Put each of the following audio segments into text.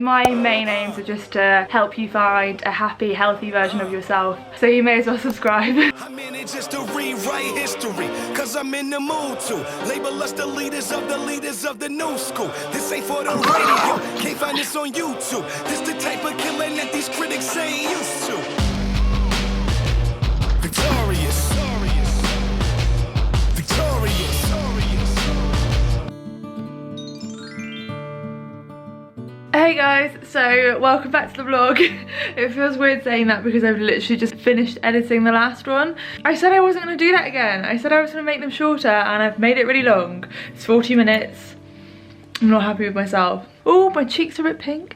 My main aims are just to help you find a happy, healthy version of yourself. So you may as well subscribe. I'm in it just to rewrite history, cause I'm in the mood to label us the leaders of the new school. This ain't for the radio, can't find this on YouTube. This the type of killing that these critics ain't used to. Victorious, victorious. Hey guys, so welcome back to the vlog. It feels weird saying that because I've literally just finished editing the last one. I said I wasn't going to do that again. I said I was going to make them shorter and I've made it really long. It's 40 minutes. I'm not happy with myself. Oh, my cheeks are a bit pink.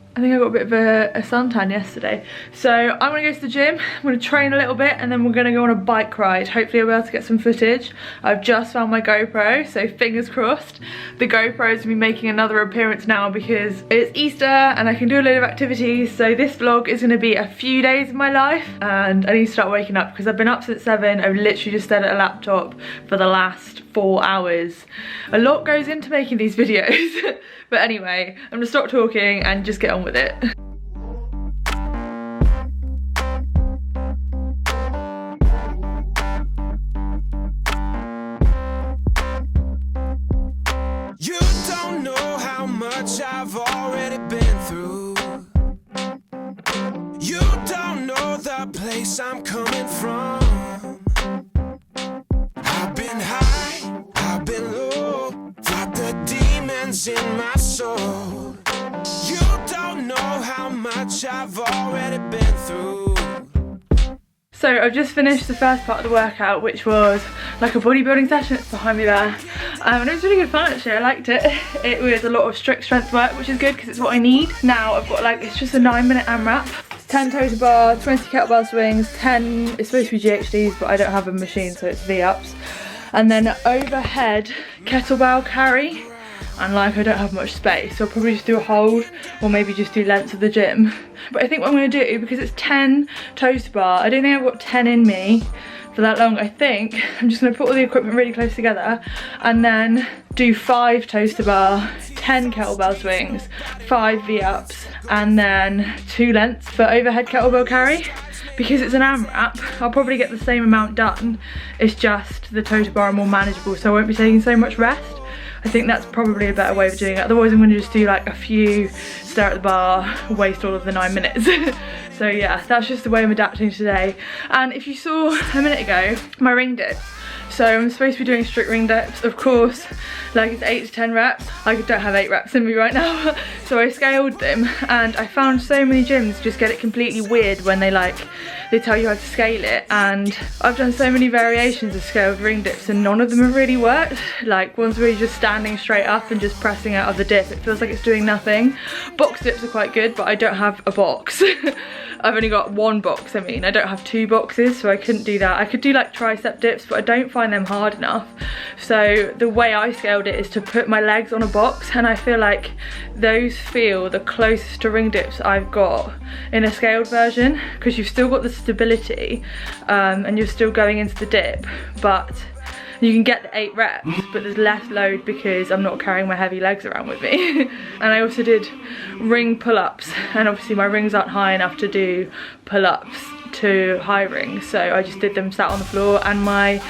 I think I got a bit of a suntan yesterday. So I'm gonna go to the gym, I'm gonna train a little bit, and then we're gonna go on a bike ride. Hopefully I'll be able to get some footage. I've just found my GoPro, so fingers crossed. The GoPro's gonna be making another appearance now because it's Easter and I can do a load of activities. So this vlog is gonna be a few days of my life, and I need to start waking up because I've been up since 7. I've literally just stayed at a laptop for the last 4 hours. A lot goes into making these videos. But anyway, I'm gonna stop talking and just get on with it. You don't know how much I've already been through. You don't know the place I'm coming from. I've been high, I've been low, fought the demons in my soul. You don't know how much I've already been through. So I've just finished the first part of the workout, which was like a bodybuilding session. It's behind me there. And it was really good fun actually, I liked it. It was a lot of strict strength work, which is good because it's what I need. Now I've got like, it's just a 9-minute AMRAP. 10 toes to bar, 20 kettlebell swings, 10, it's supposed to be GHDs, but I don't have a machine, so it's V-ups. And then overhead kettlebell carry. And like I don't have much space, so I'll probably just do a hold or maybe just do lengths of the gym. But I think what I'm going to do, because it's 10 toes to bar, I don't think I've got 10 in me for that long. I think I'm just going to put all the equipment really close together and then do 5 toes to bar, 10 kettlebell swings, 5 V-ups, and then 2 lengths for overhead kettlebell carry. Because it's an AMRAP, I'll probably get the same amount done. It's just the toe to bar are more manageable, so I won't be taking so much rest. I think that's probably a better way of doing it. Otherwise I'm going to just do like a few, stare at the bar, waste all of the 9 minutes. So yeah, that's just the way I'm adapting today. And if you saw a minute ago, my ring dips. So I'm supposed to be doing strict ring dips, of course, like it's 8 to 10 reps. I don't have 8 reps in me right now. So I scaled them and I found so many gyms just get it completely weird when they tell you how to scale it. And I've done so many variations of scaled ring dips and none of them have really worked. Like ones where you're just standing straight up and just pressing out of the dip. It feels like it's doing nothing. Box dips are quite good, but I don't have a box. I've only got 1 box, I don't have 2 boxes, so I couldn't do that. I could do like tricep dips, but I don't find them hard enough. So the way I scaled it is to put my legs on a box, and I feel like those feel the closest to ring dips I've got in a scaled version, because you've still got the stability and you're still going into the dip, but you can get the 8 reps, but there's less load because I'm not carrying my heavy legs around with me. And I also did ring pull-ups, and obviously my rings aren't high enough to do pull-ups to high rings, so I just did them sat on the floor, and my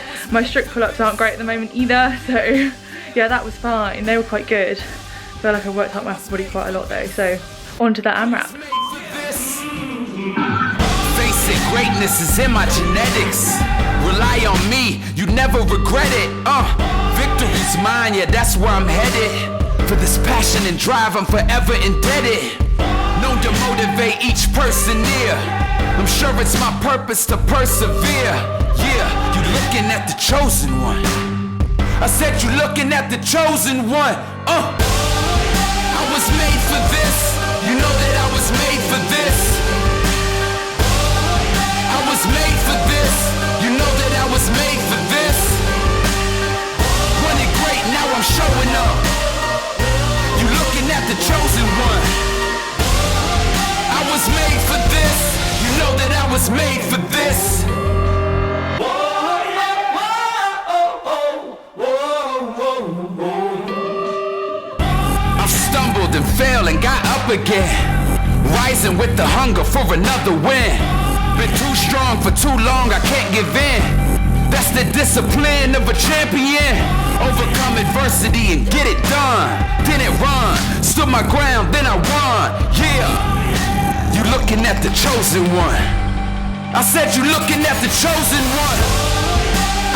strict pull-ups aren't great at the moment either, so yeah, that was fine. They were quite good. I feel like I worked out my upper body quite a lot though, so on to that AMRAP. Face it, greatness is in my genetics. Rely on me, you never regret it. Victory's mine, yeah, that's where I'm headed. For this passion and drive, I'm forever indebted. Known to motivate each person near. I'm sure it's my purpose to persevere. Yeah, you looking at the chosen one. I said you looking at the chosen one. I was made for this. You know that I was made for this. I was made for this. You know that I was made for this. Running great, now I'm showing up. You looking at the chosen one. I was made for this. You know that I was made for this. I've stumbled and failed and got up again. Rising with the hunger for another win. Been too strong for too long, I can't give in. That's the discipline of a champion. Overcome adversity and get it done. Didn't run, stood my ground, then I won. Yeah, you looking at the chosen one. I said you looking at the chosen one.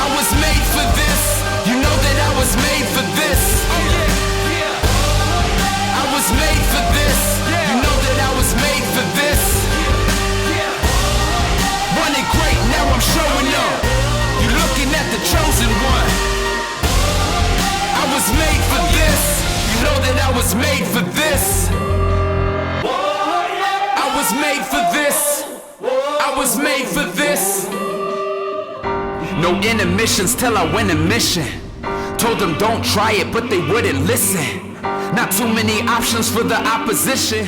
I was made for this. You know that I was made for this. I was made for this. You know that I was made for this. Running great, now I'm showing up. You looking at the chosen one. I was made for this. You know that I was made for this. I was made for this. I was made for this. No intermissions till I win a mission. Told them don't try it, but they wouldn't listen. Not too many options for the opposition.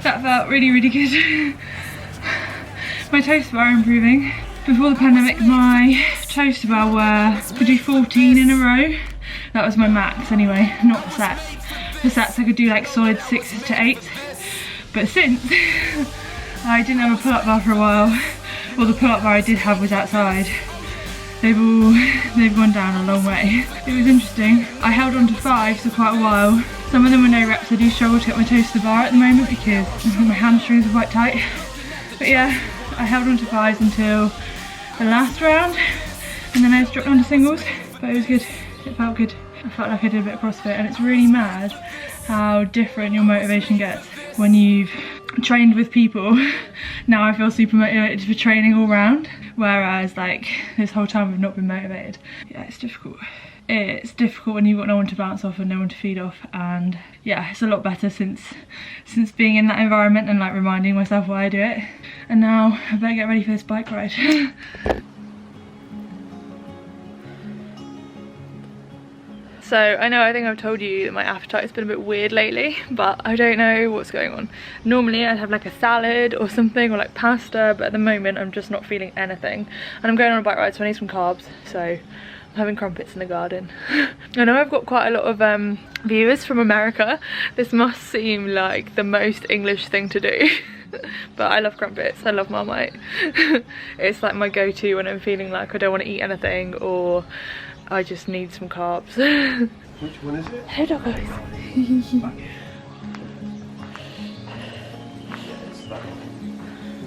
That felt really, really good. My toast bar improving. Before the pandemic, my toast bar could do 14 in a row. That was my max anyway, not for sets. For sets I could do like solid 6s to 8s. But since I didn't have a pull-up bar for a while, well the pull-up bar I did have was outside, they've gone down a long way. It was interesting. I held on to 5s for quite a while. Some of them were no reps. I do struggle to get my toes to the bar at the moment because my hamstrings are quite tight. But yeah, I held on to 5s until the last round and then I just dropped onto singles. But it was good. It felt good. I felt like I did a bit of CrossFit, and it's really mad how different your motivation gets when you've trained with people. Now I feel super motivated for training all round, whereas like this whole time I've not been motivated. Yeah, it's difficult. It's difficult when you've got no one to bounce off and no one to feed off, and yeah, it's a lot better since being in that environment and like reminding myself why I do it. And now I better get ready for this bike ride. So I think I've told you that my appetite's been a bit weird lately, but I don't know what's going on. Normally I'd have like a salad or something, or like pasta, but at the moment I'm just not feeling anything. And I'm going on a bike ride, so I need some carbs, so I'm having crumpets in the garden. I know I've got quite a lot of viewers from America. This must seem like the most English thing to do. But I love crumpets, I love Marmite. It's like my go-to when I'm feeling like I don't want to eat anything, or I just need some carbs. Which one is it? Hello guys.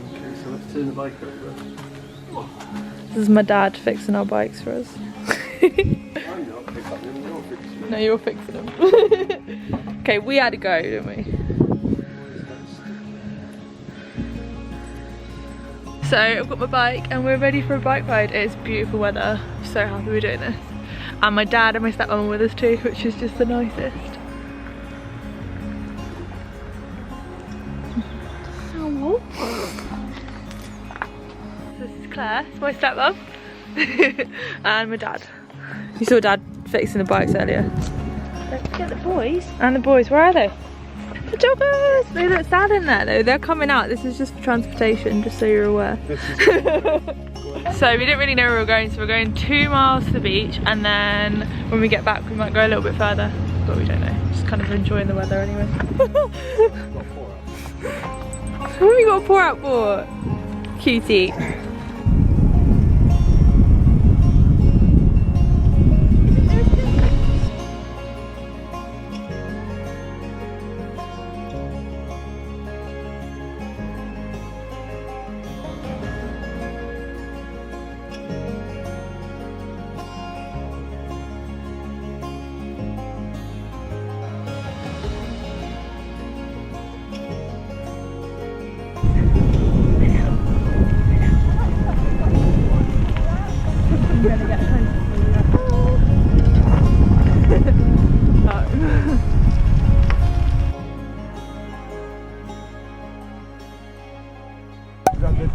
Okay, so let's turn the bike over. This is my dad fixing our bikes for us. I'm not fixing them, you're fixing them. No, you're fixing them. Okay, we had to go, didn't we? So I've got my bike and we're ready for a bike ride. It's beautiful weather. I'm so happy we're doing this. And my dad and my stepmom are with us too, which is just the nicest. Hello. This is Claire, it's my stepmom. And my dad. You saw Dad fixing the bikes earlier. Don't forget the boys. And the boys, where are they? The joggers! They don't stand in there though, they're coming out. This is just for transportation, just so you're aware. So we didn't really know where we were going, so we're going 2 miles to the beach, and then when we get back we might go a little bit further, but we don't know. Just kind of enjoying the weather anyway. What have you got to pour out for? Cutie.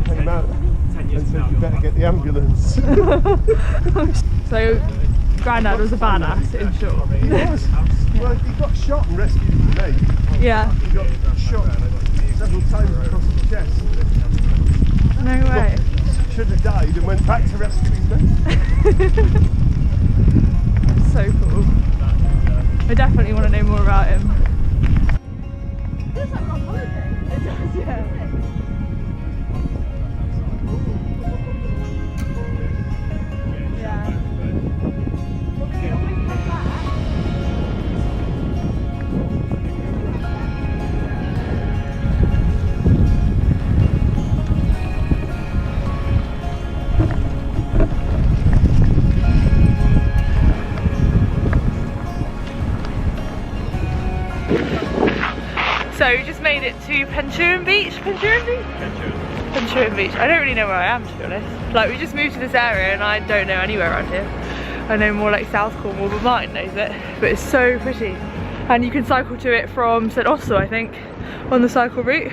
Came out and said you better get the ambulance. So Grandad was a badass in short. He was. Well, he got shot and rescued his mate. Yeah. He got shot several times across the chest. No way. Should have died and went back to rescue his mate. So cool. I definitely want to know more about him. It's like on holiday. It does, yeah. So we just made it to Penchuan Beach. Penchuan Beach. I don't really know where I am, to be honest. Like, we just moved to this area and I don't know anywhere around here. I know more like South Cornwall, but Martin knows it. But it's so pretty. And you can cycle to it from St Austell, I think, on the cycle route.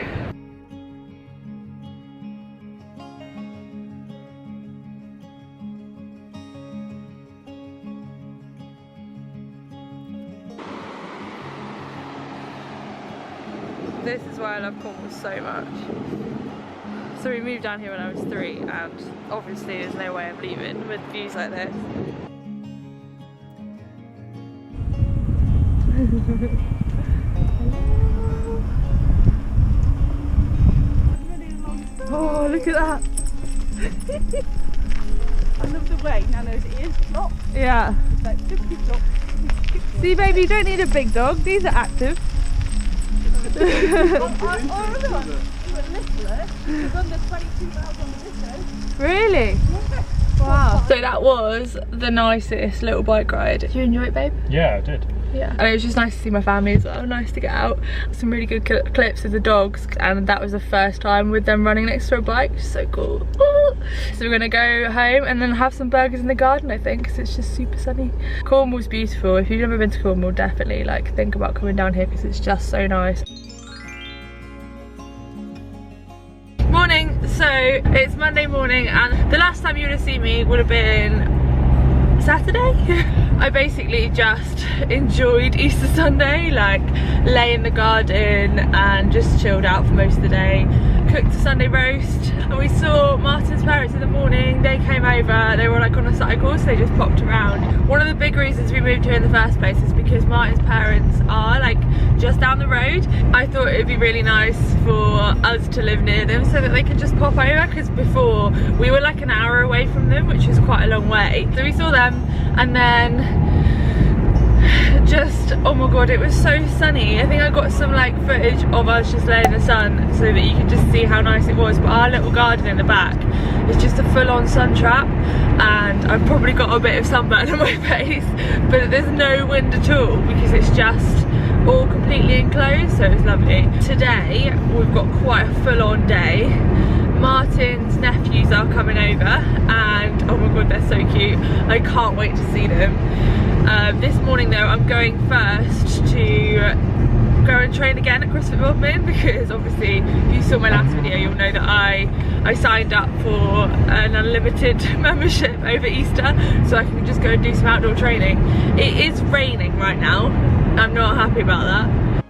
This is why I love Cornwall so much. So we moved down here when I was 3 and obviously there's no way of leaving with views like this. Oh, look at that. I love the way Nano's ears flop. Yeah. It's like flip, flip, flop. See baby, you don't need a big dog, these are active. I remember when you were littler, you was under 22 miles on the video. Really? Yeah. Wow. So that was the nicest little bike ride. Did you enjoy it, babe? Yeah, I did. Yeah. And it was just nice to see my family as well. Nice to get out. Some really good clips of the dogs, and that was the first time with them running next to a bike. So cool. So we're gonna go home and then have some burgers in the garden, I think, because it's just super sunny. Cornwall's beautiful. If you've never been to Cornwall, definitely like think about coming down here because it's just so nice. Morning. So it's Monday morning and the last time you would have seen me would have been Saturday. I basically just enjoyed Easter Sunday, like lay in the garden and just chilled out for most of the day. Cooked a Sunday roast and we saw Martin's parents in the morning. They came over, they were like on a cycle, so they just popped around. One of the big reasons we moved here in the first place is because Martin's parents are like just down the road. I thought it would be really nice for us to live near them so that they could just pop over, because before we were like an hour away from them, which was quite a long way. So we saw them and then just, oh my god, it was so sunny. I think I got some like footage of us just laying in the sun so that you could just see how nice it was. But our little garden in the back is just a full-on sun trap, and I've probably got a bit of sunburn on my face, but there's no wind at all because it's just all completely enclosed, so it's lovely. Today we've got quite a full-on day. Martin's nephews are coming over and oh my god, they're so cute. I can't wait to see them. This morning though, I'm going first to go and train again at Crossfit bodmin, because obviously if you saw my last video you'll know that I signed up for an unlimited membership over Easter so I can just go and do some outdoor training. It is raining right now. I'm not happy about that.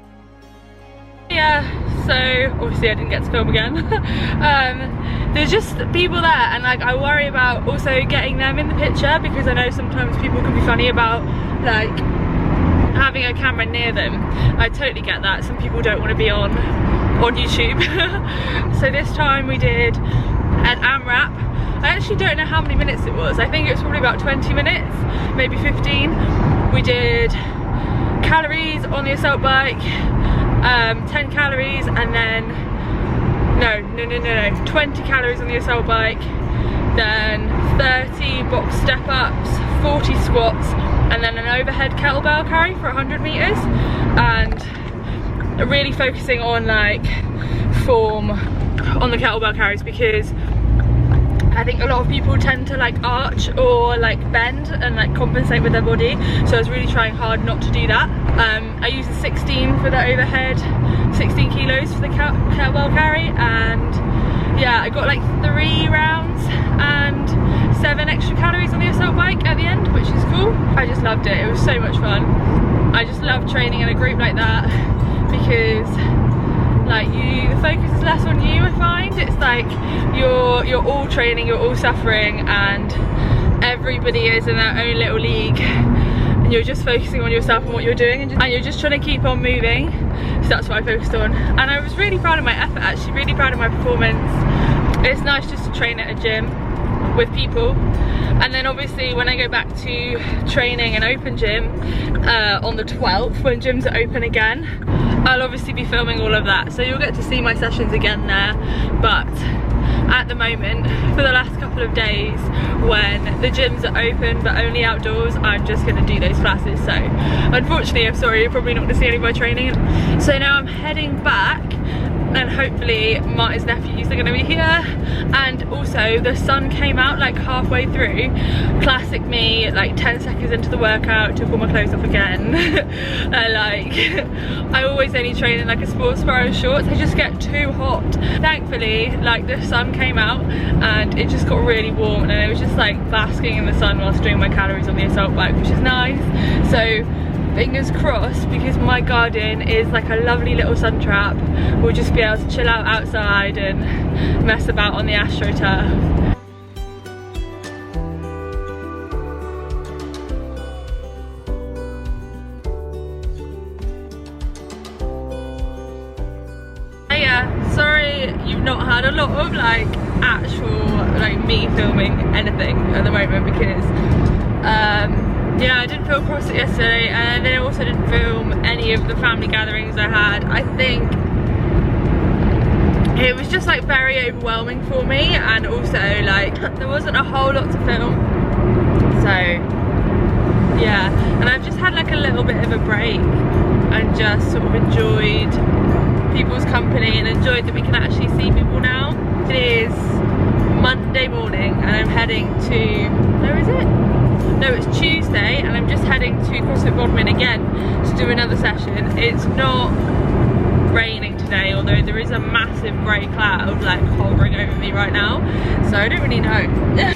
Yeah, so obviously I didn't get to film again. There's just people there and like I worry about also getting them in the picture, because I know sometimes people can be funny about like having a camera near them. I totally get that. Some people don't want to be on YouTube. So this time we did an AMRAP. I actually don't know how many minutes it was. I think it was probably about 20 minutes, maybe 15. We did calories on the assault bike, 10 calories, and then no, 20 calories on the assault bike, then 30 box step ups, 40 squats, and then an overhead kettlebell carry for 100 meters, and really focusing on like form on the kettlebell carries, because I think a lot of people tend to like arch or like bend and like compensate with their body, so I was really trying hard not to do that. I used a 16 for the overhead, 16 kilos for the kettlebell carry, and yeah, I got like 3 rounds and 7 extra calories on the assault bike at the end, which is cool. I just loved it. It was so much fun. I just love training in a group like that because Like the focus is less on you, I find. It's like you're all training, you're all suffering, and everybody is in their own little league, and you're just focusing on yourself and what you're doing, and you're just trying to keep on moving. So that's what I focused on, and I was really proud of my effort, actually, really proud of my performance. It's nice just to train at a gym with people, and then obviously when I go back to training an open gym on the 12th, when gyms are open again, I'll obviously be filming all of that, so you'll get to see my sessions again there. But at the moment, for the last couple of days when the gyms are open but only outdoors, I'm just going to do those classes. So unfortunately, I'm sorry, you're probably not going to see any of my training. So now I'm heading back, and hopefully Martin's nephews are going to be here, and also the sun came out like halfway through. Classic me, like 10 seconds into the workout, took all my clothes off again. I always only train in like a sports bra and shorts, I just get too hot. Thankfully, like the sun came out and it just got really warm, and it was just like basking in the sun whilst doing my calories on the assault bike, which is nice. So fingers crossed, because my garden is like a lovely little sun trap. We'll just be able to chill out outside and mess about on the AstroTurf. Sorry you've not had a lot of like actual like me filming anything at the moment, because yeah, I didn't film Crossfit yesterday, and then I also didn't film any of the family gatherings I had. I think it was just like very overwhelming for me, and also like there wasn't a whole lot to film. So yeah, and I've just had like a little bit of a break and just sort of enjoyed people's company and enjoyed that we can actually see people now. It is Monday morning and I'm heading to, where is it? No, it's Tuesday, and I'm just heading to CrossFit Bodmin again to do another session. It's not raining today, although there is a massive grey cloud like hovering over me right now, so I don't really know.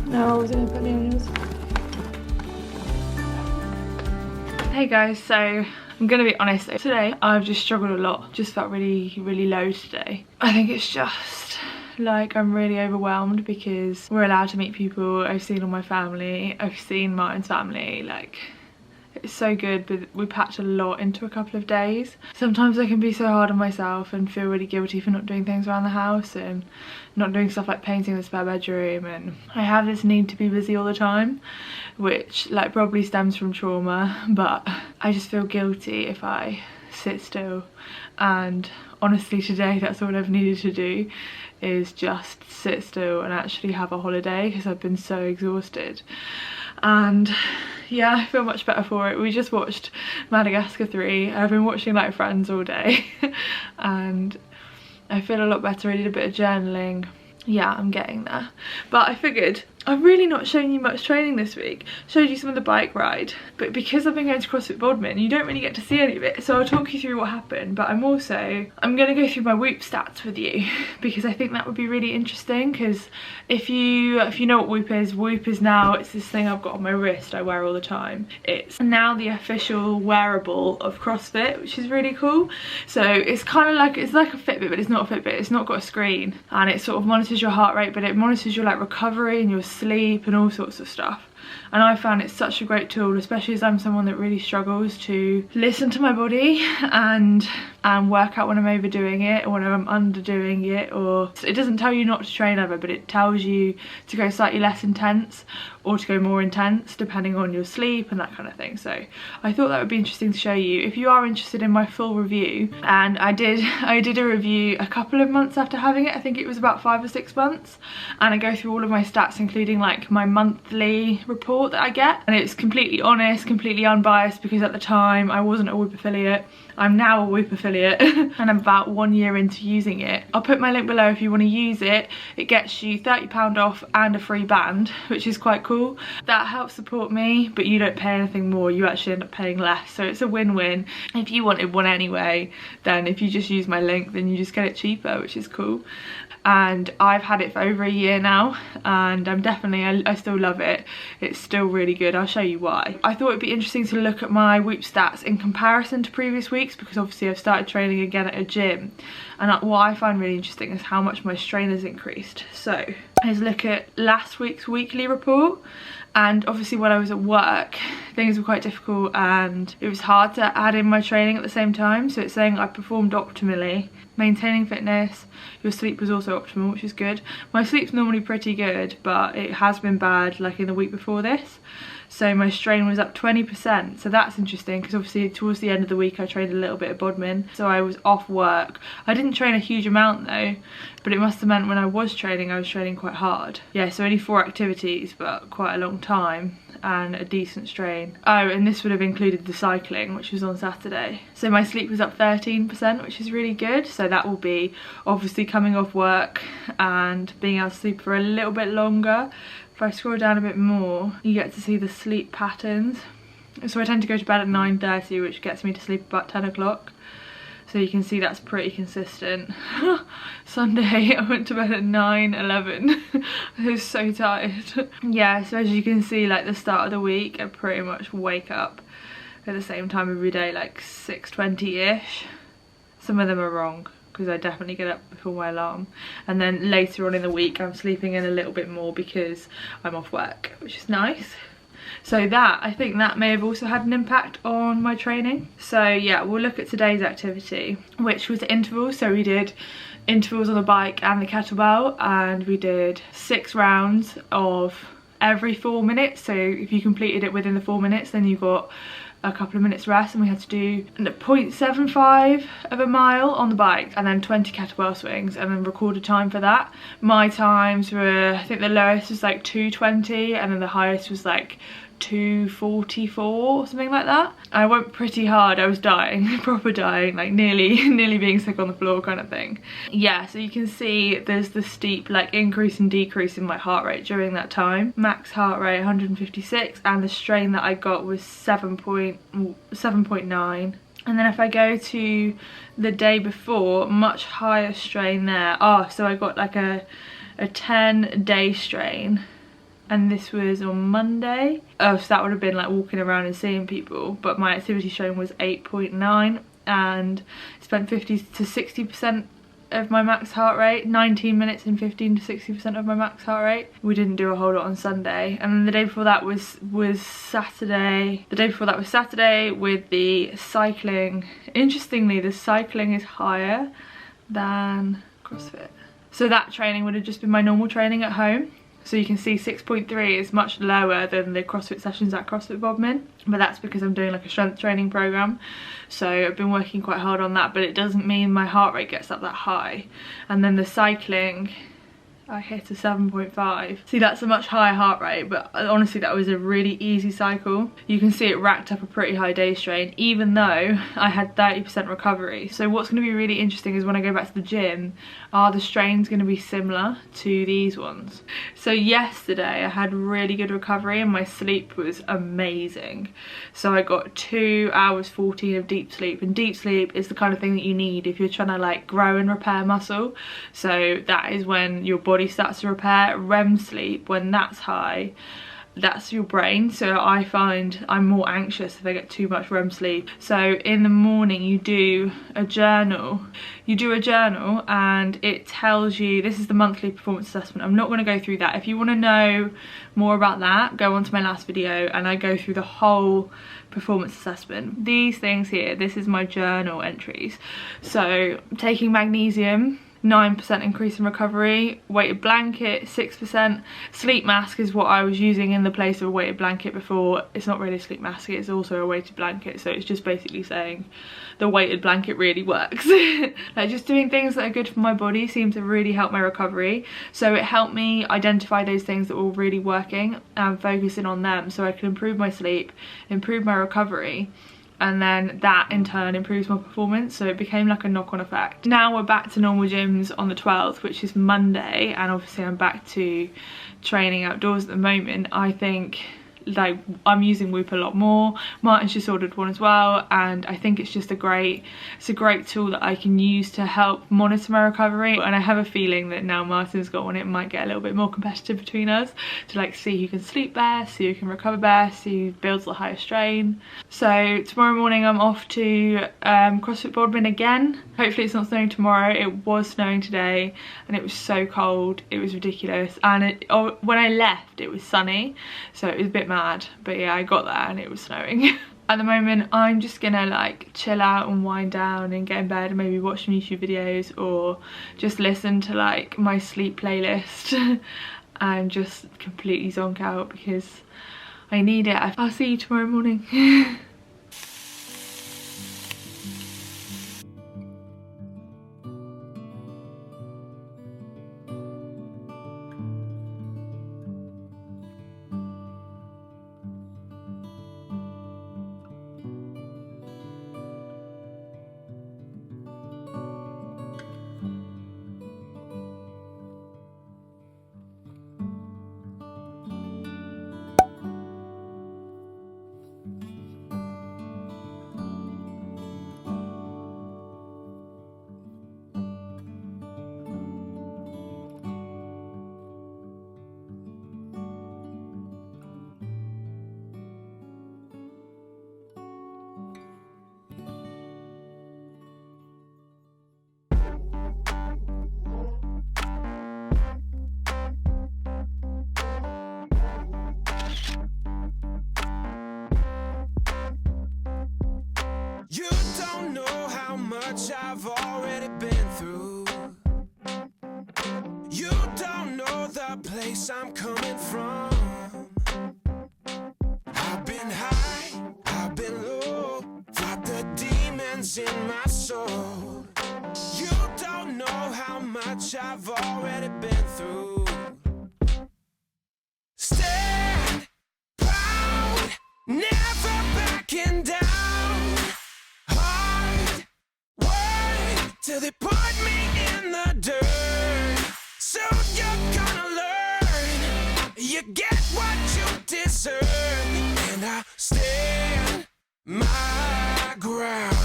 No, I wasn't gonna put the onions. Hey guys, so I'm gonna be honest, today I've just struggled a lot. Just felt really low today. I think it's just like I'm really overwhelmed because we're allowed to meet people. I've seen all my family, I've seen Martin's family, like it's so good, but we packed a lot into a couple of days. Sometimes I can be so hard on myself and feel really guilty for not doing things around the house and not doing stuff like painting the spare bedroom, and I have this need to be busy all the time, which like probably stems from trauma, but I just feel guilty if I sit still. And honestly today that's all I've needed to do, is just sit still and actually have a holiday, because I've been so exhausted. And yeah, I feel much better for it. We just watched Madagascar 3. I've been watching like Friends all day and I feel a lot better. I did a bit of journaling. Yeah, I'm getting there. But I figured I've really not shown you much training this week. Showed you some of the bike ride, but because I've been going to CrossFit Bodmin, you don't really get to see any of it. So I'll talk you through what happened, but I'm going to go through my Whoop stats with you, because I think that would be really interesting. Because if you know what Whoop is now, it's this thing I've got on my wrist I wear all the time. It's now the official wearable of CrossFit, which is really cool. So it's kind of like, it's like a Fitbit, but it's not a Fitbit. It's not got a screen, and it sort of monitors your heart rate, but it monitors your like recovery and your sleep and all sorts of stuff. and I found it such a great tool, especially as I'm someone that really struggles to listen to my body and work out when I'm overdoing it or when I'm underdoing it. Or it doesn't tell you not to train ever, but it tells you to go slightly less intense or to go more intense depending on your sleep and that kind of thing. So I thought that would be interesting to show you if you are interested in my full review. And I did a review a couple of months after having it. I think it was about 5 or 6 months, and I go through all of my stats, including like my monthly report that I get, and it's completely honest, completely unbiased, because at the time I wasn't a Whoop affiliate. I'm now a Whoop affiliate and I'm about 1 year into using it. I'll put my link below if you want to use it. It gets you £30 off and a free band, which is quite cool. That helps support me, but you don't pay anything more, you actually end up paying less, so it's a win-win. If you wanted one anyway, then if you just use my link, then you just get it cheaper, which is cool. And I've had it for over a year now, and I still love it. It's still really good. I'll show you why. I thought it'd be interesting to look at my Whoop stats in comparison to previous weeks, because obviously I've started training again at a gym, and what I find really interesting is how much my strain has increased. So let's look at last week's weekly report. And obviously when I was at work, things were quite difficult and it was hard to add in my training at the same time. So it's saying I performed optimally, maintaining fitness. Your sleep was also optimal, which is good. My sleep's normally pretty good, but it has been bad like in the week before this. So my strain was up 20%, so that's interesting, because obviously towards the end of the week I trained a little bit of bodmin, so I was off work. I didn't train a huge amount though, but it must have meant when I was training quite hard. Yeah, so only 4 activities, but quite a long time and a decent strain. Oh, and this would have included the cycling, which was on Saturday. So my sleep was up 13%, which is really good. So that will be obviously coming off work and being able to sleep for a little bit longer. If I scroll down a bit more, you get to see the sleep patterns. So I tend to go to bed at 9:30, which gets me to sleep about 10 o'clock. So you can see that's pretty consistent. Sunday I went to bed at 9:11. I was so tired. Yeah, so as you can see, like the start of the week, I pretty much wake up at the same time every day, like 6:20ish. Some of them are wrong, because I definitely get up before my alarm. And then later on in the week I'm sleeping in a little bit more because I'm off work, which is nice. So that, I think that may have also had an impact on my training. So yeah, we'll look at today's activity, which was intervals. So we did intervals on the bike and the kettlebell, and we did 6 rounds of every 4 minutes. So if you completed it within the 4 minutes, then you got a couple of minutes rest, and we had to do 0.75 of a mile on the bike and then 20 kettlebell swings and then record a time for that. My times were, I think the lowest was like 2:20 and then the highest was like 2:44 or something like that. I went pretty hard. I was dying, proper dying, like nearly being sick on the floor kind of thing. Yeah, so you can see there's the steep like increase and decrease in my heart rate during that time. Max heart rate 156, and the strain that I got was 7.9. And then if I go to the day before, much higher strain there. Oh, so I got like a 10-day strain, and this was on Monday. Oh, so that would have been like walking around and seeing people, but my activity strain was 8.9 and spent 50 to 60% of my max heart rate, 19 minutes and 15 to 60% of my max heart rate. We didn't do a whole lot on Sunday. And then the day before that was Saturday. The day before that was Saturday with the cycling. Interestingly, the cycling is higher than CrossFit. So that training would have just been my normal training at home. So you can see 6.3 is much lower than the CrossFit sessions at CrossFit Bodmin, but that's because I'm doing like a strength training program. So I've been working quite hard on that, but it doesn't mean my heart rate gets up that high. And then the cycling, I hit a 7.5. See, that's a much higher heart rate, but honestly that was a really easy cycle. You can see it racked up a pretty high day strain, even though I had 30% recovery. So what's going to be really interesting is when I go back to the gym, are the strains going to be similar to these ones? So yesterday I had really good recovery and my sleep was amazing. So I got 2 hours 14 of deep sleep, and deep sleep is the kind of thing that you need if you're trying to like grow and repair muscle. So that is when your body starts to repair. REM sleep, when that's high, that's your brain. So I find I'm more anxious if I get too much REM sleep. So in the morning you do a journal. And it tells you, this is the monthly performance assessment. I'm not going to go through that. If you want to know more about that, go on to my last video and I go through the whole performance assessment. These things here, this is my journal entries. So taking magnesium, 9% increase in recovery, weighted blanket 6%, sleep mask is what I was using in the place of a weighted blanket before. It's not really a sleep mask, it's also a weighted blanket, so it's just basically saying the weighted blanket really works. Like, just doing things that are good for my body seems to really help my recovery. So it helped me identify those things that were really working and focusing on them so I could improve my sleep, improve my recovery, and then that in turn improves my performance. So it became like a knock-on effect. Now we're back to normal gyms on the 12th, which is Monday, and obviously I'm back to training outdoors at the moment. I think like I'm using Whoop a lot more. Martin's just ordered one as well, and I think it's just a great tool that I can use to help monitor my recovery. And I have a feeling that now Martin's got one, it might get a little bit more competitive between us to like see who can sleep best, who can recover best, who builds the highest strain. So tomorrow morning I'm off to CrossFit Bodmin again. Hopefully it's not snowing tomorrow. It was snowing today and it was so cold, it was ridiculous. And when I left it was sunny, so it was a bit mad, but yeah, I got there and it was snowing. At the moment I'm just gonna like chill out and wind down and get in bed and maybe watch some YouTube videos or just listen to like my sleep playlist and just completely zonk out because I need it. I'll see you tomorrow morning. You don't know how much I've already been through. You don't know the place I'm coming from. I've been high, I've been low, fought the demons in my soul. You don't know how much I've already been through. Stand proud, never backing down. Till they put me in the dirt. So you're gonna learn. You get what you deserve. And I stand my ground.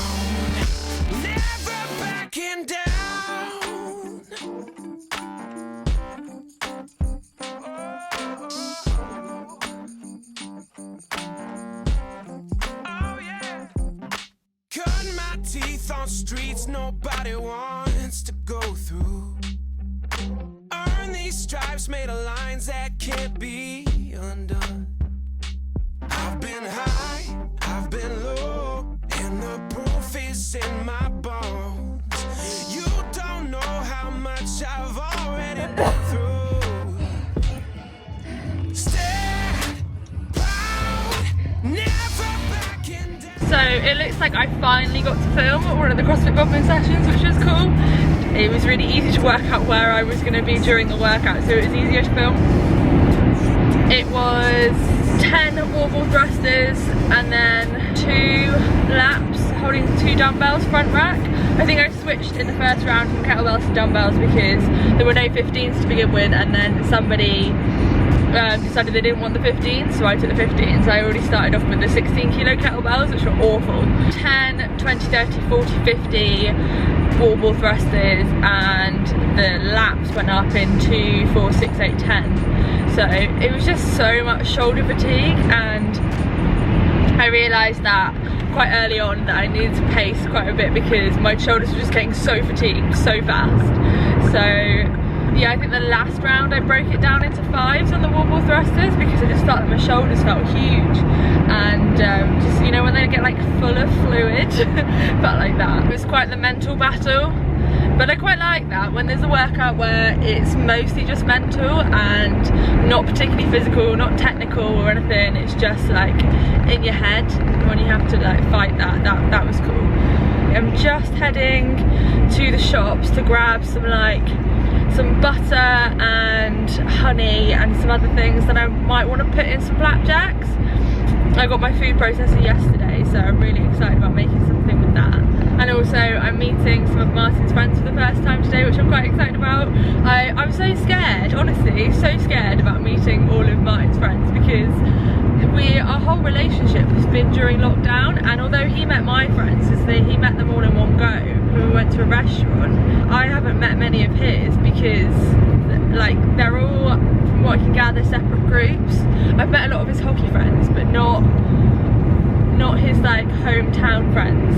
Never backing down. Oh yeah. Cut my teeth on streets nobody wants to go through. Earn these stripes made of lines that can't be undone. I've been high, I've been low, and the proof is in my bones. You don't know how much I've already been through. Stand proud, never backing down. So it looks like I finally got to film one of the CrossFit Goblin sessions, which was cool. It was really easy to work out where I was going to be during the workout, so it was easier to film. It was 10 wall ball thrusters and then 2 laps holding 2 dumbbells front rack. I think I switched in the first round from kettlebells to dumbbells because there were no 15s to begin with, and then somebody decided they didn't want the 15s, so I took the 15s. I already started off with the 16 kilo kettlebells, which were awful. 10, 20, 30, 40, 50 wall ball thrusters, and the laps went up in 2, 4, 6, 8, 10. So it was just so much shoulder fatigue, and I realised that quite early on that I needed to pace quite a bit because my shoulders were just getting so fatigued so fast. So yeah, I think the last round I broke it down into 5s on the wall ball thrusters because I just felt like my shoulders felt huge, and just, you know, when they get like full of fluid, felt like that. It was quite the mental battle, but I quite like that when there's a workout where it's mostly just mental and not particularly physical, not technical or anything. It's just like in your head when you have to like fight that was cool. I'm just heading to the shops to grab some butter and honey and some other things that I might want to put in some flapjacks. I got my food processor yesterday, so I'm really excited about making something with that. And also I'm meeting some of Martin's friends for the first time today, which I'm quite excited about. I'm so scared, honestly, so scared about meeting all of Martin's friends because our whole relationship has been during lockdown, and although he met my friends, he met them all in one go when we went to a restaurant, I haven't met many of his because like they're all, from what I can gather, separate groups. I've met a lot of his hockey friends, but not his like hometown friends.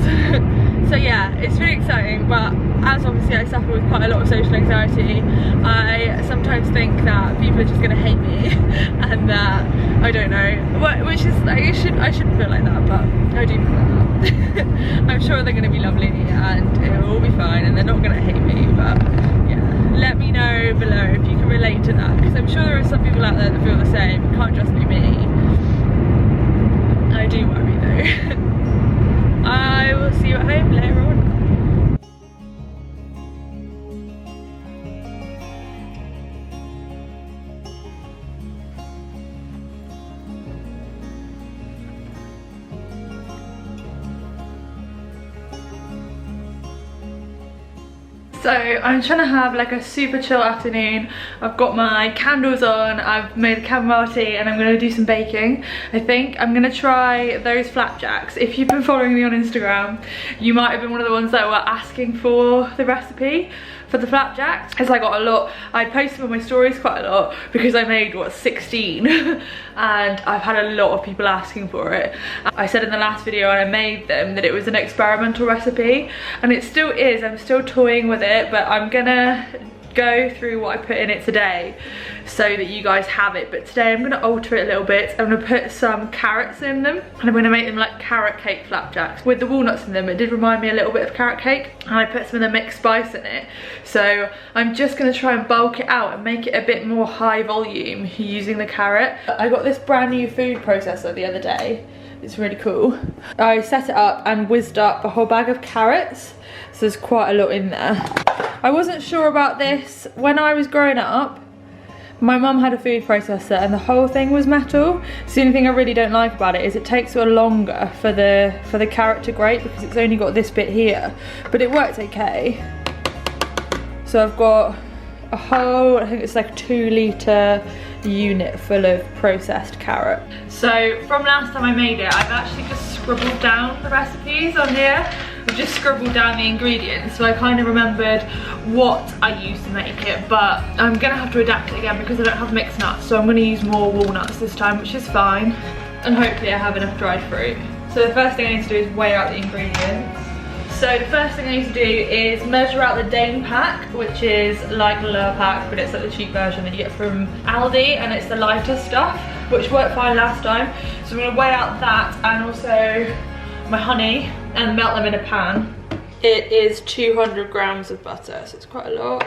So yeah, it's really exciting, but as obviously I suffer with quite a lot of social anxiety, I sometimes think that people are just gonna hate me and that, I don't know, which is like, I shouldn't feel like that, but I do feel like that. I'm sure they're gonna be lovely and it will all be fine and they're not gonna hate me, but yeah, let me know below if you can relate to that, because I'm sure there are some people out there that feel the same. It can't just be me. I do worry though. I will see you at home later on. So I'm trying to have like a super chill afternoon. I've got my candles on, I've made a chamomile tea, and I'm gonna do some baking. I think I'm gonna try those flapjacks. If you've been following me on Instagram, you might have been one of the ones that were asking for the recipe for the flapjacks, as I got a lot. I posted on my stories quite a lot because I made, what, 16 and I've had a lot of people asking for it. I said in the last video when I made them that it was an experimental recipe, and it still is. I'm still toying with it, but I'm gonna go through what I put in it today so that you guys have it. But today I'm going to alter it a little bit. I'm going to put some carrots in them, and I'm going to make them like carrot cake flapjacks with the walnuts in them. It did remind me a little bit of carrot cake, and I put some of the mixed spice in it. So I'm just going to try and bulk it out and make it a bit more high volume using the carrot. I got this brand new food processor the other day. It's really cool. I set it up and whizzed up a whole bag of carrots, so there's quite a lot in there. I wasn't sure about this when I was growing up. My mum had a food processor and the whole thing was metal. So the only thing I really don't like about it is it takes sort of longer for the carrot to grate because it's only got this bit here, but it worked okay. So I've got a whole, I think it's like 2 litre unit full of processed carrot. So from last time I made it, I've actually just scribbled down the recipes on here. I've just scribbled down the ingredients, so I kind of remembered what I used to make it, but I'm gonna have to adapt it again because I don't have mixed nuts, so I'm gonna use more walnuts this time, which is fine, and hopefully I have enough dried fruit. So the first thing I need to do is weigh out the ingredients. So the first thing I need to do is measure out the Dane pack, which is like the lower pack, but it's like the cheap version that you get from Aldi, and it's the lighter stuff, which worked fine last time. So I'm gonna weigh out that and also my honey and melt them in a pan. It is 200 grams of butter, so it's quite a lot.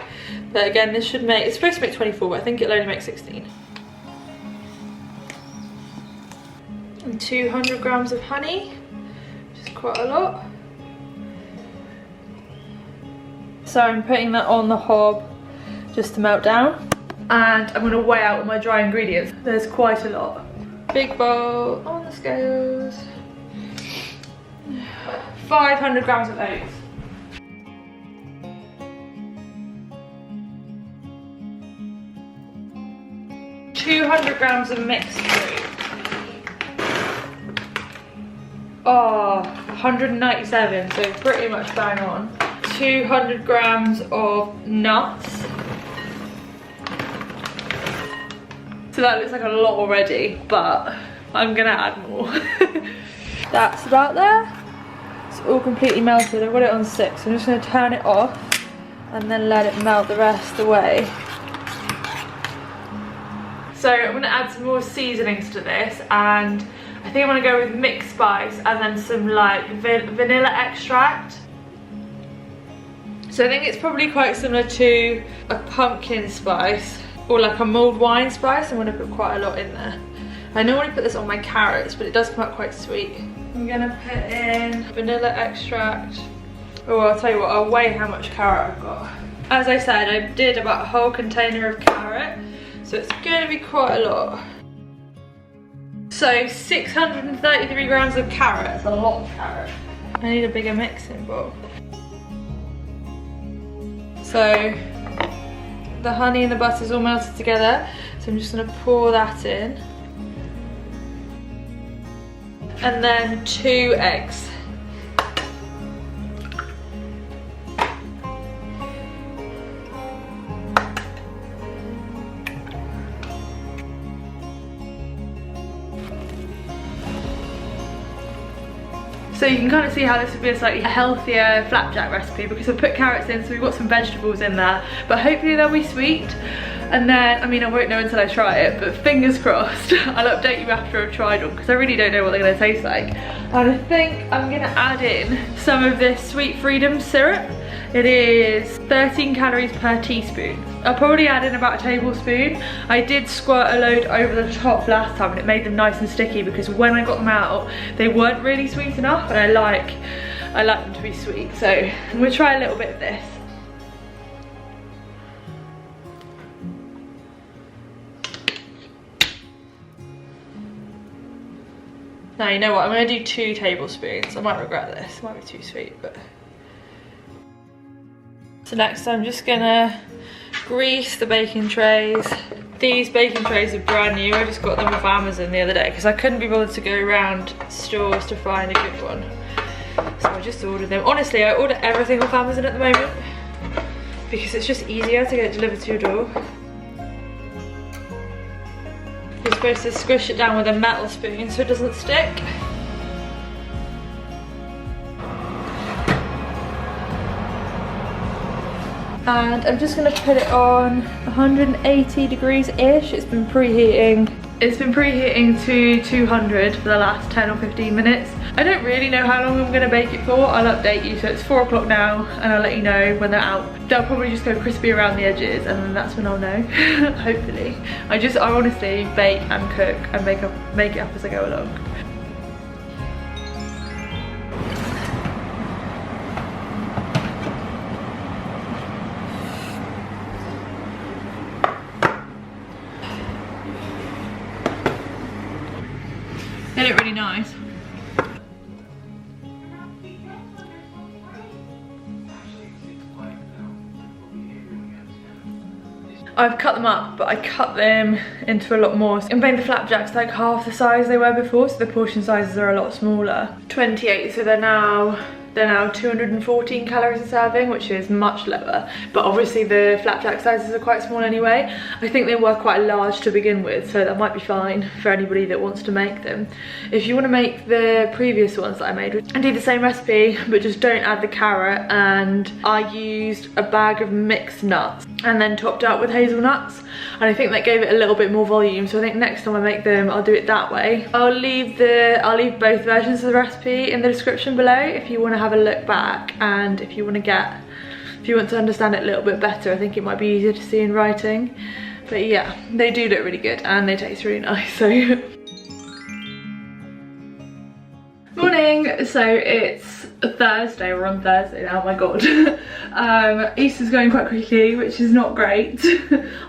But again, this should make, it's supposed to make 24, but I think it'll only make 16. And 200 grams of honey, which is quite a lot. So I'm putting that on the hob just to melt down. And I'm gonna weigh out my dry ingredients. There's quite a lot. Big bowl on the scales. 500 grams of oats. $200 grams of mixed fruit. Oh, 197, so pretty much bang on. 200 grams of nuts. So that looks like a lot already, but I'm gonna add more. That's about there. It's all completely melted. I've got it on 6, so I'm just gonna turn it off and then let it melt the rest away. So I'm gonna add some more seasonings to this, and I think I'm gonna go with mixed spice and then some like vanilla extract. So I think it's probably quite similar to a pumpkin spice or like a mulled wine spice. I'm gonna put quite a lot in there. I normally put this on my carrots, but it does come out quite sweet. I'm gonna put in vanilla extract. Oh, I'll tell you what, I'll weigh how much carrot I've got. As I said, I did about a whole container of carrot, so it's gonna be quite a lot. So 633 grams of carrot, that's a lot of carrot. I need a bigger mixing bowl. So the honey and the butter's all melted together, so I'm just gonna pour that in. And then 2 eggs. So you can kind of see how this would be a slightly healthier flapjack recipe because I've put carrots in, so we've got some vegetables in there, but hopefully they'll be sweet. And then, I mean, I won't know until I try it, but fingers crossed, I'll update you after I've tried them because I really don't know what they're going to taste like. And I think I'm going to add in some of this Sweet Freedom syrup. It is 13 calories per teaspoon. I'll probably add in about a tablespoon. I did squirt a load over the top last time and it made them nice and sticky because when I got them out, they weren't really sweet enough, and I like them to be sweet. So I'm going to try a little bit of this. Now you know what, I'm going to do 2 tablespoons. I might regret this, it might be too sweet, but... So next I'm just going to grease the baking trays. These baking trays are brand new, I just got them off Amazon the other day because I couldn't be bothered to go around stores to find a good one. So I just ordered them. Honestly, I order everything off Amazon at the moment because it's just easier to get it delivered to your door. You're supposed to squish it down with a metal spoon so it doesn't stick. And I'm just going to put it on 180 degrees-ish. It's been preheating. It's been preheating to 200 for the last 10 or 15 minutes. I don't really know how long I'm going to bake it for. I'll update you. So it's 4 o'clock now and I'll let you know when they're out. They'll probably just go crispy around the edges and then that's when I'll know, hopefully. I honestly bake and cook and make it up as I go along. They look really nice. I've cut them up, but I cut them into a lot more. I made the flapjacks like half the size they were before, so the portion sizes are a lot smaller. 28, so they're now 214 calories a serving, which is much lower, but obviously the flapjack sizes are quite small anyway. I think they were quite large to begin with, so that might be fine for anybody that wants to make them. If you want to make the previous ones that I made and do the same recipe but just don't add the carrot, and I used a bag of mixed nuts and then topped out with hazelnuts, and I think that gave it a little bit more volume, so I think next time I make them I'll do it that way. I'll leave both versions of the recipe in the description below if you want to have a look back, and if you want to understand it a little bit better. I think it might be easier to see in writing, but yeah, they do look really good and they taste really nice. So morning. So it's Thursday, we're on Thursday now, oh my god. Easter's going quite quickly, which is not great.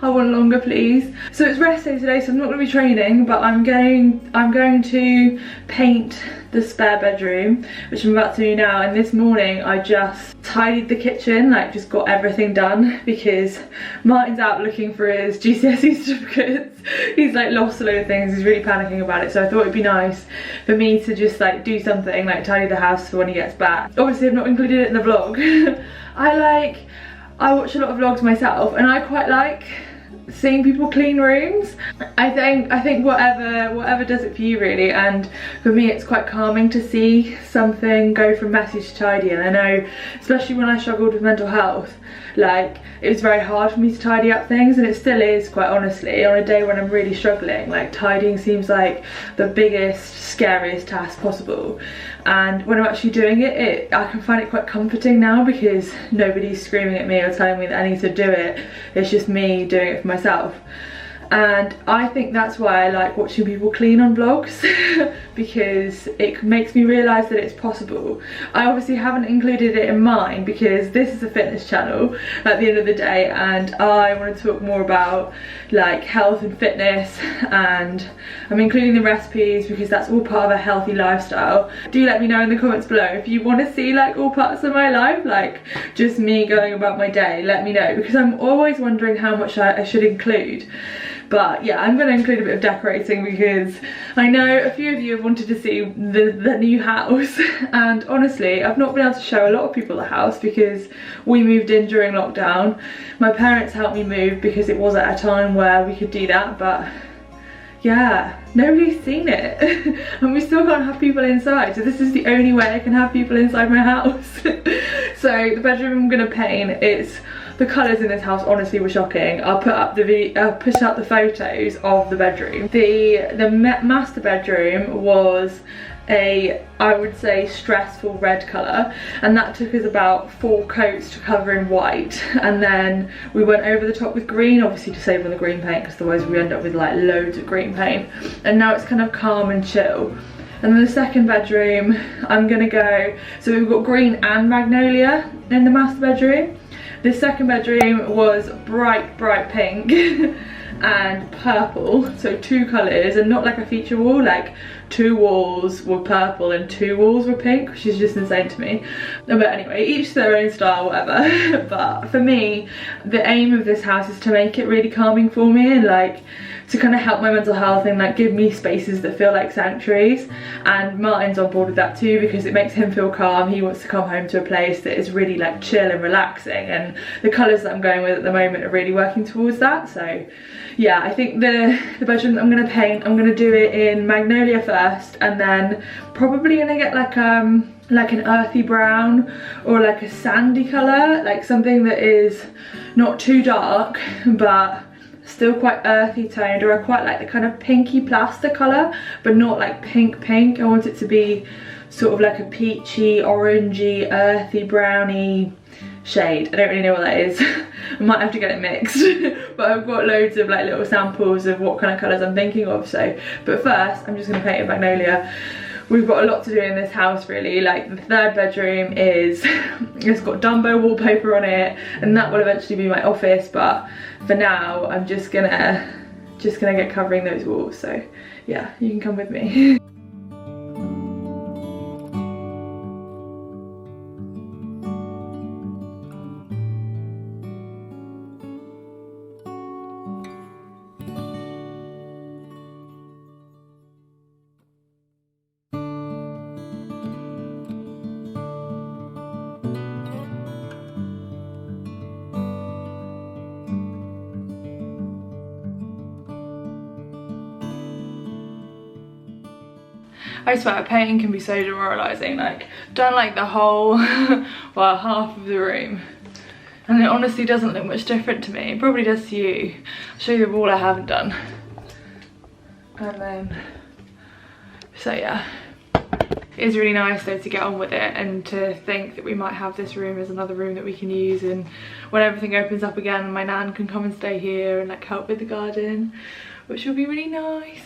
I want longer, please. So it's rest day today, so I'm not going to be training, but I'm going to paint the spare bedroom, which I'm about to do now. And this morning I just tidied the kitchen, like just got everything done because Martin's out looking for his GCSE certificates. He's like lost a load of things, he's really panicking about it, so I thought it'd be nice for me to just like do something, like tidy the house for when he gets back. Obviously I've not included it in the vlog. I watch a lot of vlogs myself and I quite like seeing people clean rooms. I think whatever does it for you really, and for me it's quite calming to see something go from messy to tidy. And I know, especially when I struggled with mental health, like it was very hard for me to tidy up things, and it still is, quite honestly. On a day when I'm really struggling, like tidying seems like the biggest, scariest task possible. And when I'm actually doing it, I can find it quite comforting now, because nobody's screaming at me or telling me that I need to do it. It's just me doing it for myself. And I think that's why I like watching people clean on vlogs, because it makes me realise that it's possible. I obviously haven't included it in mine because this is a fitness channel at the end of the day, and I want to talk more about like health and fitness, and I'm including the recipes because that's all part of a healthy lifestyle. Do let me know in the comments below if you want to see like all parts of my life, like just me going about my day. Let me know, because I'm always wondering how much I should include. But yeah, I'm going to include a bit of decorating because I know a few of you have wanted to see the new house, and honestly I've not been able to show a lot of people the house because we moved in during lockdown. My parents helped me move because it was at a time where we could do that, but yeah, nobody's seen it and we still can't have people inside, so this is the only way I can have people inside my house. So the bedroom I'm going to paint, the colours in this house honestly were shocking. I'll put up the photos of the bedroom. The master bedroom was I would say stressful red colour, and that took us about 4 coats to cover in white, and then we went over the top with green, obviously to save on the green paint, because otherwise we end up with like loads of green paint. And now it's kind of calm and chill. And then the second bedroom, I'm gonna go, so we've got green and magnolia in the master bedroom. The second bedroom was bright pink and purple, so 2 colours, and not like a feature wall, like 2 walls were purple and 2 walls were pink, which is just insane to me. But anyway, each to their own style, whatever. But for me, the aim of this house is to make it really calming for me, and like to kind of help my mental health and like give me spaces that feel like sanctuaries. And Martin's on board with that too, because it makes him feel calm. He wants to come home to a place that is really like chill and relaxing, and the colours that I'm going with at the moment are really working towards that. So yeah, I think the bedroom that I'm going to paint, I'm going to do it in magnolia first, and then probably going to get like an earthy brown or like a sandy colour, like something that is not too dark but still quite earthy toned, or I quite like the kind of pinky plaster colour, but not like pink. I want it to be sort of like a peachy, orangey, earthy, browny shade. I don't really know what that is. I might have to get it mixed. But I've got loads of like little samples of what kind of colours I'm thinking of. So, but first I'm just going to paint it magnolia. We've got a lot to do in this house really. Like the third bedroom it's got Dumbo wallpaper on it, and that will eventually be my office, but for now I'm just gonna get covering those walls. So yeah, you can come with me. I swear painting can be so demoralising. Like, done like the whole, well, half of the room, and it honestly doesn't look much different to me. It probably does to you. I'll show you the wall I haven't done. And then, so yeah. It's really nice though to get on with it, and to think that we might have this room as another room that we can use, and when everything opens up again, my nan can come and stay here and like help with the garden, which will be really nice.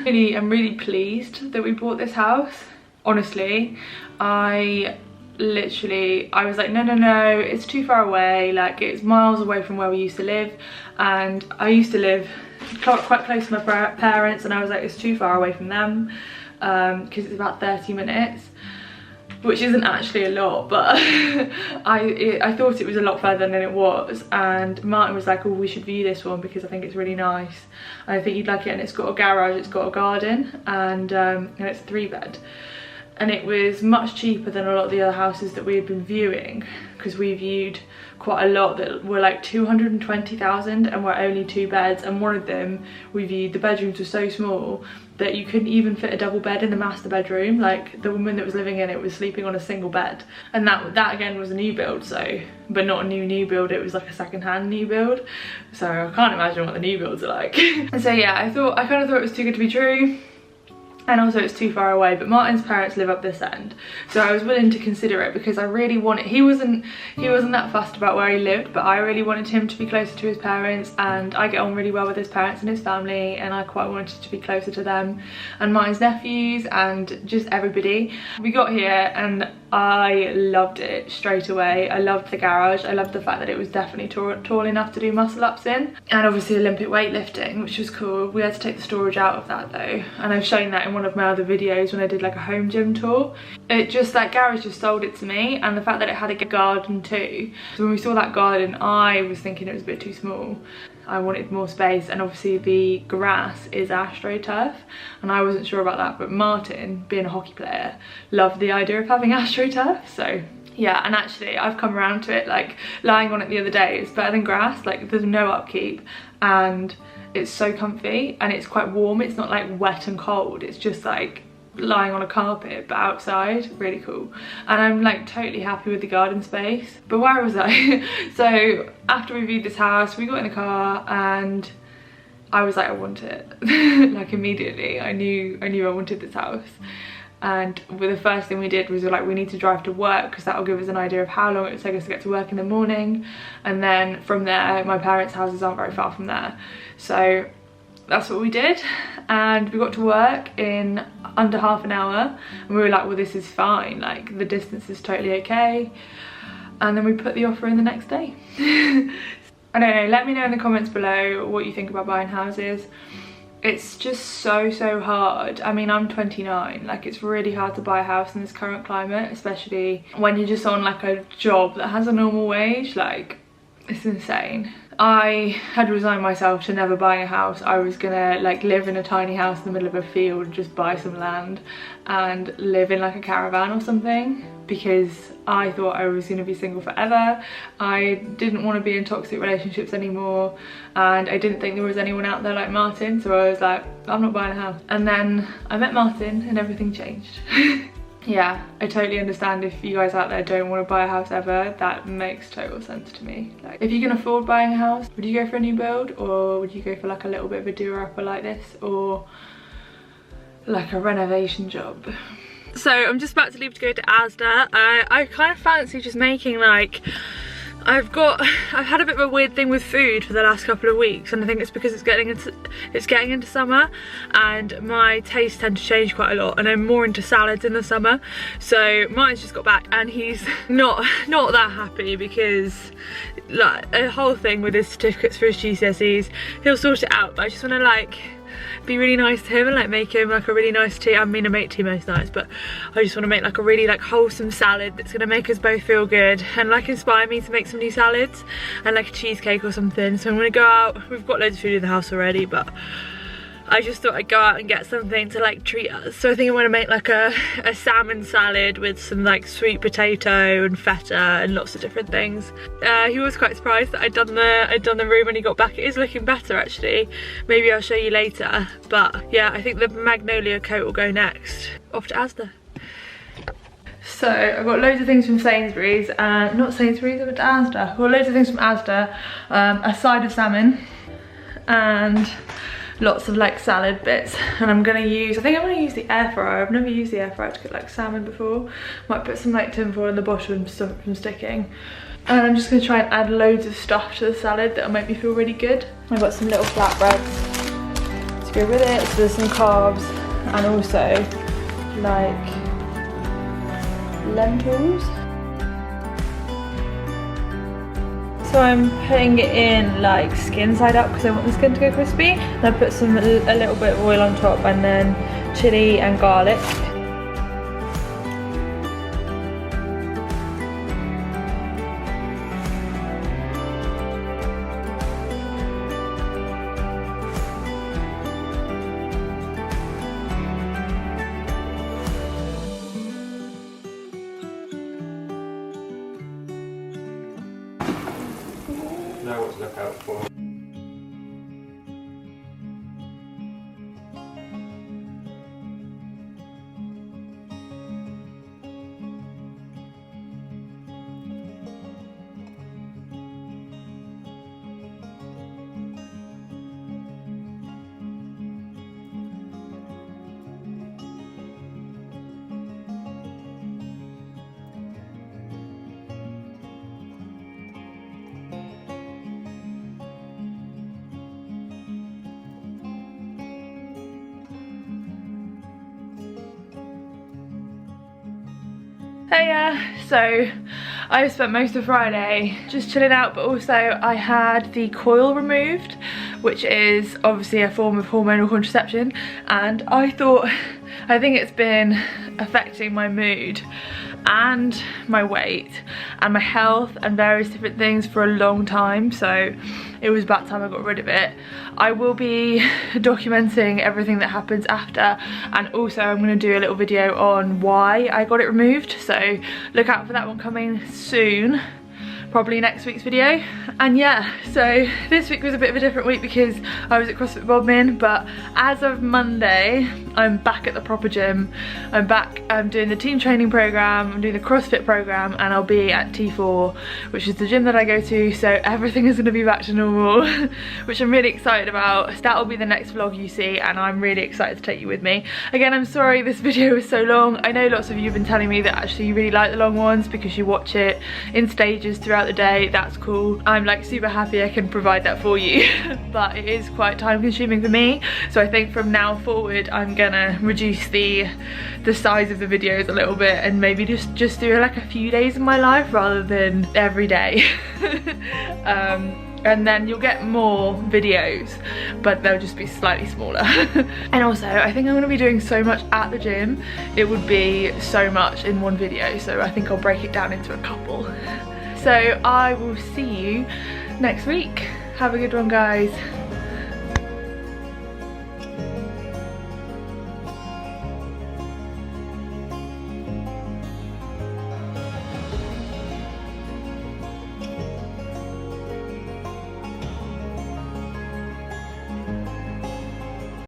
I'm really pleased that we bought this house. Honestly, I was like, no, it's too far away, like it's miles away from where we used to live, and I used to live quite close to my parents, and I was like, it's too far away from them, because it's about 30 minutes, which isn't actually a lot, but I thought it was a lot further than it was. And Martin was like, oh, we should view this one because I think it's really nice, and I think you'd like it, and it's got a garage, it's got a garden, and it's a 3-bed. and it was much cheaper than a lot of the other houses that we had been viewing, because we viewed quite a lot that were like 220,000 and were only 2 beds, and one of them we viewed, the bedrooms were so small that you couldn't even fit a double bed in the master bedroom. Like, the woman that was living in it was sleeping on a single bed, and that again was a new build, so, but not a new build, it was like a second-hand new build, so I can't imagine what the new builds are like. And so yeah, I kind of thought it was too good to be true. And also it's too far away, but Martin's parents live up this end, so I was willing to consider it because I really wanted, he wasn't that fussed about where he lived, but I really wanted him to be closer to his parents, and I get on really well with his parents and his family, and I quite wanted to be closer to them and Martin's nephews and just everybody. We got here and I loved it straight away. I loved the garage. I loved the fact that it was definitely tall enough to do muscle ups in, and obviously Olympic weightlifting, which was cool. We had to take the storage out of that though, and I've shown that in one of my other videos when I did like a home gym tour. That garage just sold it to me, and the fact that it had a garden too. So when we saw that garden, I was thinking it was a bit too small. I wanted more space, and obviously the grass is AstroTurf, and I wasn't sure about that, but Martin, being a hockey player, loved the idea of having AstroTurf, so yeah. And actually I've come around to it, like lying on it the other day, it's better than grass. Like, there's no upkeep and it's so comfy, and it's quite warm. It's not like wet and cold, it's just like lying on a carpet but outside. Really cool, and I'm like totally happy with the garden space. But where was I? So after we viewed this house, we got in the car and I was like, I want it. Like immediately I knew I wanted this house. And the first thing we did was we need to drive to work, because that'll give us an idea of how long it would take us to get to work in the morning, and then from there my parents' houses aren't very far from there, so that's what we did. And we got to work in under half an hour, and we were like, well, this is fine, like the distance is totally okay. And then we put the offer in the next day. I don't know, let me know in the comments below what you think about buying houses. It's just so hard. I mean, I'm 29, like it's really hard to buy a house in this current climate, especially when you're just on like a job that has a normal wage. Like, it's insane. I had resigned myself to never buying a house. I was gonna like live in a tiny house in the middle of a field, just buy some land and live in like a caravan or something, because I thought I was gonna be single forever. I didn't want to be in toxic relationships anymore, and I didn't think there was anyone out there like Martin, so I was like, I'm not buying a house. And then I met Martin and everything changed. Yeah, I totally understand if you guys out there don't want to buy a house ever. That makes total sense to me. Like, if you can afford buying a house, would you go for a new build, or would you go for like a little bit of a do-upper like this, or like a renovation job? So I'm just about to leave to go to Asda. I kind of fancy just making like, I've had a bit of a weird thing with food for the last couple of weeks, and I think it's because it's getting into summer, and my tastes tend to change quite a lot, and I'm more into salads in the summer. So Martin's just got back and he's not that happy, because like a whole thing with his certificates for his GCSEs, he'll sort it out, but I just want to like be really nice to him and like make him like a really nice tea. I mean, I make tea most nights, but I just want to make like a really like wholesome salad that's gonna make us both feel good and like inspire me to make some new salads, and like a cheesecake or something. So I'm gonna go out. We've got loads of food in the house already, but I just thought I'd go out and get something to like treat us. So I think I'm gonna make like a salmon salad with some like sweet potato and feta and lots of different things. He was quite surprised that I'd done the room when he got back. It is looking better actually. Maybe I'll show you later. But yeah, I think the magnolia coat will go next. Off to Asda. So I got loads of things from Sainsbury's, not Sainsbury's, I went to Asda. I got loads of things from Asda, a side of salmon and lots of like salad bits, and I think I'm gonna use the air fryer. I've never used the air fryer to cook like salmon before. Might put some like tin foil in the bottom to stop it from sticking. And I'm just gonna try and add loads of stuff to the salad that'll make me feel really good. I've got some little flatbreads to go with it, so there's some carbs and also like lentils. So I'm putting it in like skin side up because I want the skin to go crispy. And I put a little bit of oil on top, and then chili and garlic. know what to look out for. Hey, so I spent most of Friday just chilling out, but also I had the coil removed, which is obviously a form of hormonal contraception, and I think it's been affecting my mood and my weight and my health and various different things for a long time, so it was about time I got rid of it. I will be documenting everything that happens after, and also I'm going to do a little video on why I got it removed, so look out for that one coming soon, probably next week's video. And yeah, so this week was a bit of a different week because I was at Crossfit Bodmin, but as of Monday I'm back at the proper gym. I'm back, I'm doing the team training program, I'm doing the CrossFit program, and I'll be at T4, which is the gym that I go to, so everything is going to be back to normal, which I'm really excited about. So that will be the next vlog you see, and I'm really excited to take you with me. Again, I'm sorry this video is so long. I know lots of you have been telling me that actually you really like the long ones because you watch it in stages throughout the day. That's cool. I'm like super happy I can provide that for you, but it is quite time consuming for me, so I think from now forward I'm gonna reduce the size of the videos a little bit and maybe just do like a few days in my life rather than every day. And then you'll get more videos, but they'll just be slightly smaller. And also I think I'm going to be doing so much at the gym, it would be so much in one video, so I think I'll break it down into a couple. So I will see you next week. Have a good one, guys.